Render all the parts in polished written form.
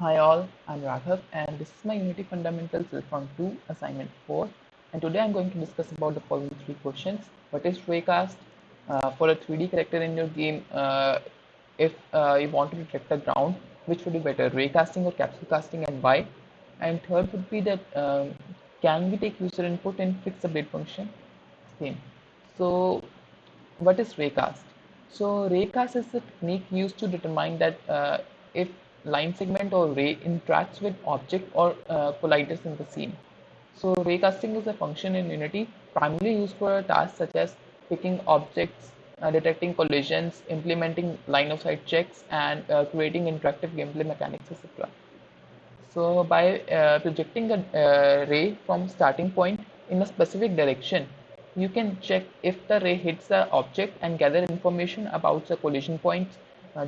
Hi all, I'm Raghav and this is my Unity Fundamental Self-Round-2 Assignment 4, and today I'm going to discuss about the following three questions. What is raycast? For a 3D character in your game, if you want to detect the ground, which would be better, raycasting or capsule casting, and why? And third would be that can we take user input in fixed update function? Same. So what is raycast? So raycast is a technique used to determine that if line segment or ray interacts with object or colliders in the scene. So raycasting is a function in Unity primarily used for tasks such as picking objects, detecting collisions, implementing line of sight checks, and creating interactive gameplay mechanics, etc. So by projecting a ray from starting point in a specific direction, you can check if the ray hits the object and gather information about the collision points,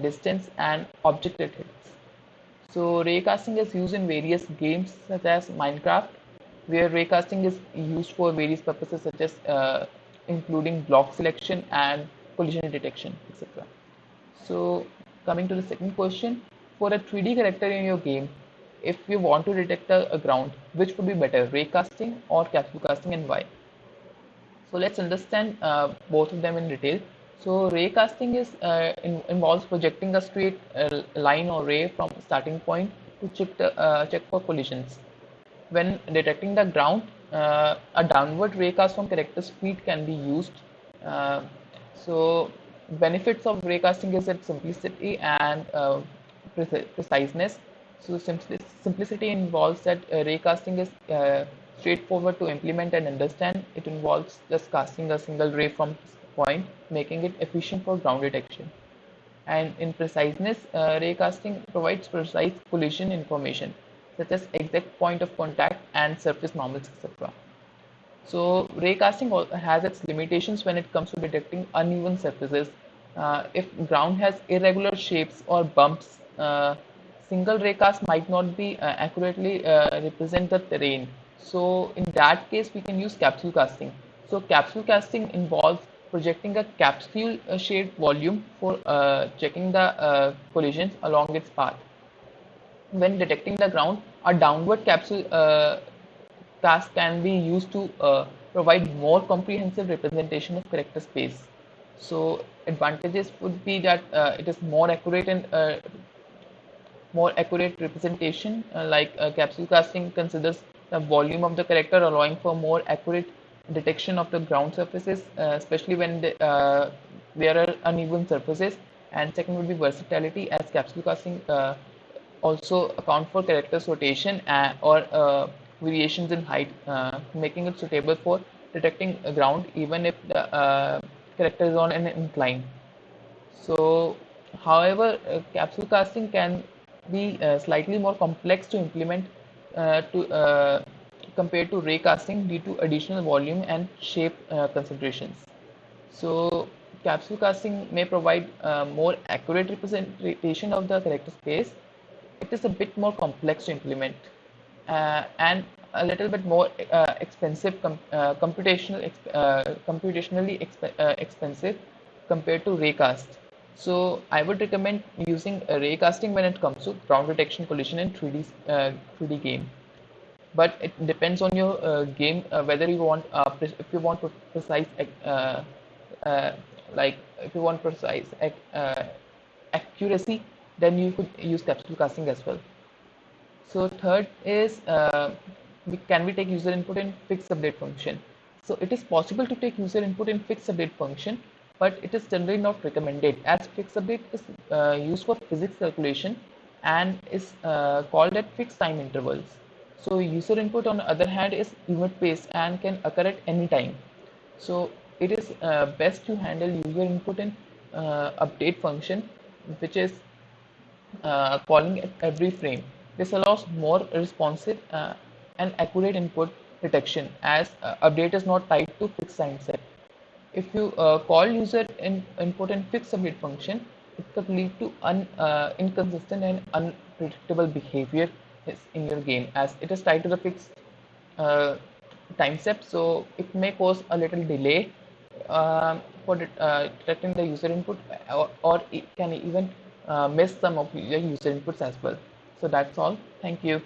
distance, and object it hits. So raycasting is used in various games such as Minecraft, where raycasting is used for various purposes such as including block selection and collision detection, etc. So coming to the second question, for a 3D character in your game, if you want to detect a ground, which would be better, raycasting or capsule casting, and why? So let's understand both of them in detail. So raycasting involves projecting a straight line or ray from starting point to check for collisions. When detecting the ground, a downward raycast from character's feet can be used. Uh, so benefits of raycasting is its simplicity and preciseness. So simplicity involves that raycasting is straightforward to implement and understand. It involves just casting a single ray from point, making it efficient for ground detection. And in preciseness, raycasting provides precise collision information, such as exact point of contact and surface normals, etc. So raycasting has its limitations when it comes to detecting uneven surfaces. If ground has irregular shapes or bumps, single raycast might not be accurately represent the terrain. So in that case, we can use capsule casting. So capsule casting involves projecting a capsule-shaped volume for checking the collisions along its path. When detecting the ground, a downward capsule task can be used to provide more comprehensive representation of character space. So advantages would be that it is more accurate representation. Like capsule casting considers the volume of the character, allowing for more accurate detection of the ground surfaces, especially when there are uneven surfaces. And second would be versatility, as capsule casting also account for character's rotation or variations in height, making it suitable for detecting ground even if the character is on an incline. So, however, capsule casting can be slightly more complex to implement to compared to ray casting due to additional volume and shape considerations. So, capsule casting may provide more accurate representation of the character space. It is a bit more complex to implement and a little bit more expensive, computationally expensive compared to raycast. So I would recommend using raycasting when it comes to ground detection collision in 3D game. But it depends on your game whether you want if you want precise uh, like if you want precise accuracy, then you could use capsule casting as well. So third is can we take user input in fixed update function? So it is possible to take user input in fixed update function, but it is generally not recommended as fixed update is used for physics calculation and is called at fixed time intervals. So user input on the other hand is event based and can occur at any time. So it is best to handle user input in update function, which is calling at every frame. This allows more responsive and accurate input detection as update is not tied to fixed time set. If you call user input in fixed update function, it could lead to inconsistent and unpredictable behavior in your game as it is tied to the fixed uh, time step, so it may cause a little delay for detecting the user input, or it can even miss some of your user inputs as well. So that's all. Thank you.